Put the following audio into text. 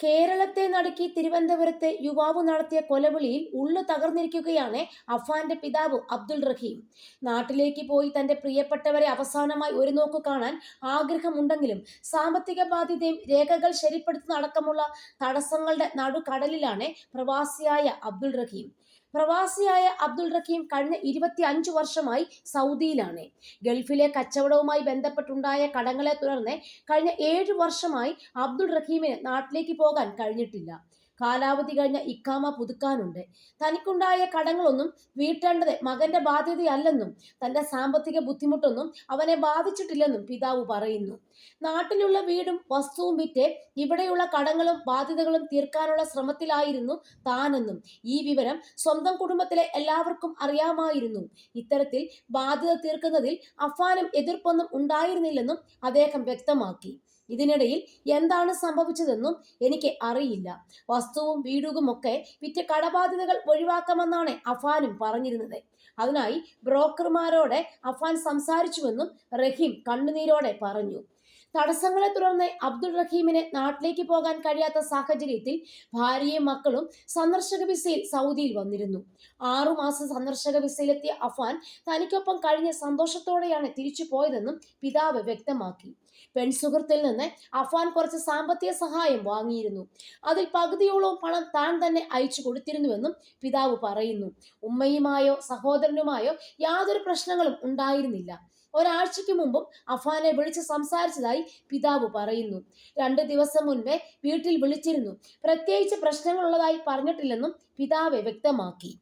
കേരളത്തെ നടുക്കി തിരുവനന്തപുരത്തെ യുവാവ് നടത്തിയ കൊലവിളിയിൽ ഉള്ളു തകർന്നിരിക്കുകയാണ് അഫാന്റെ പിതാവ് അബ്ദുൾ റഹീം. നാട്ടിലേക്ക് പോയി തന്റെ പ്രിയപ്പെട്ടവരെ അവസാനമായി ഒരു നോക്കു കാണാൻ ആഗ്രഹമുണ്ടെങ്കിലും സാമ്പത്തിക ബാധ്യതയും രേഖകൾ ശരിപ്പെടുത്തുന്ന അടക്കമുള്ള തടസ്സങ്ങളുടെ നടുക്കടലിലാണ് പ്രവാസിയായ അബ്ദുൾ റഹീം. കഴിഞ്ഞ 25 വർഷമായി സൗദിയിലാണ്. ഗൾഫിലെ കച്ചവടവുമായി ബന്ധപ്പെട്ടുണ്ടായ കടങ്ങളെ തുടർന്ന് കഴിഞ്ഞ 7 വർഷമായി അബ്ദുൾ റഹീമിന് നാട്ടിലേക്ക് പോകാൻ കഴിഞ്ഞിട്ടില്ല. കാലാവധി കഴിഞ്ഞ ഇക്കാമ പുതുക്കാനുണ്ട്. തനിക്കുണ്ടായ കടങ്ങളൊന്നും വീട്ടേണ്ടത് മകന്റെ ബാധ്യതയല്ലെന്നും തന്റെ സാമ്പത്തിക ബുദ്ധിമുട്ടൊന്നും അവനെ ബാധിച്ചിട്ടില്ലെന്നും പിതാവ് പറയുന്നു. നാട്ടിലുള്ള വീടും വസ്തുവും വിറ്റ് ഇവിടെയുള്ള കടങ്ങളും ബാധ്യതകളും തീർക്കാനുള്ള ശ്രമത്തിലായിരുന്നു താനെന്നും ഈ വിവരം സ്വന്തം കുടുംബത്തിലെ എല്ലാവർക്കും അറിയാമായിരുന്നു. ഇത്തരത്തിൽ ബാധ്യത തീർക്കുന്നതിൽ അഫാനും എതിർപ്പൊന്നും ഉണ്ടായിരുന്നില്ലെന്നും അദ്ദേഹം വ്യക്തമാക്കി. ഇതിനിടയിൽ എന്താണ് സംഭവിച്ചതെന്നും എനിക്ക് അറിയില്ല. വസ്തുവും വീടുമൊക്കെ വിറ്റ് കടബാധ്യതകൾ ഒഴിവാക്കാമെന്നാണ് അഫാനും പറഞ്ഞിരുന്നത്. അതിനായി ബ്രോക്കർമാരോടെ അഫാൻ സംസാരിച്ചുവെന്നും റഹീം കണ്ണുനീരോടെ പറഞ്ഞു. തടസ്സങ്ങളെ തുടർന്ന് അബ്ദുൾ റഹീമിന് നാട്ടിലേക്ക് പോകാൻ കഴിയാത്ത സാഹചര്യത്തിൽ ഭാര്യയും മക്കളും സന്ദർശക വിസയിൽ സൗദിയിൽ വന്നിരുന്നു. 6 മാസം സന്ദർശക വിസയിലെത്തിയ അഫാൻ തനിക്കൊപ്പം കഴിഞ്ഞ സന്തോഷത്തോടെയാണ് തിരിച്ചു പോയതെന്നും പിതാവ് വ്യക്തമാക്കി. പെൺസുഹൃത്തിൽ നിന്ന് അഫാൻ കുറച്ച് സാമ്പത്തിക സഹായം വാങ്ങിയിരുന്നു. അതിൽ പകുതിയോളം പണം താൻ തന്നെ അയച്ചു കൊടുത്തിരുന്നുവെന്നും പിതാവ് പറയുന്നു. ഉമ്മയുമായോ സഹോദരനുമായോ യാതൊരു പ്രശ്നങ്ങളും ഉണ്ടായിരുന്നില്ല. ഒരാഴ്ചയ്ക്ക് മുമ്പും അഫാനെ വിളിച്ച് സംസാരിച്ചതായി പിതാവ് പറയുന്നു. 2 ദിവസം മുൻപേ വീട്ടിൽ വിളിച്ചിരുന്നു. പ്രത്യേകിച്ച് പ്രശ്നങ്ങളുള്ളതായി പറഞ്ഞിട്ടില്ലെന്നും പിതാവ് വ്യക്തമാക്കി.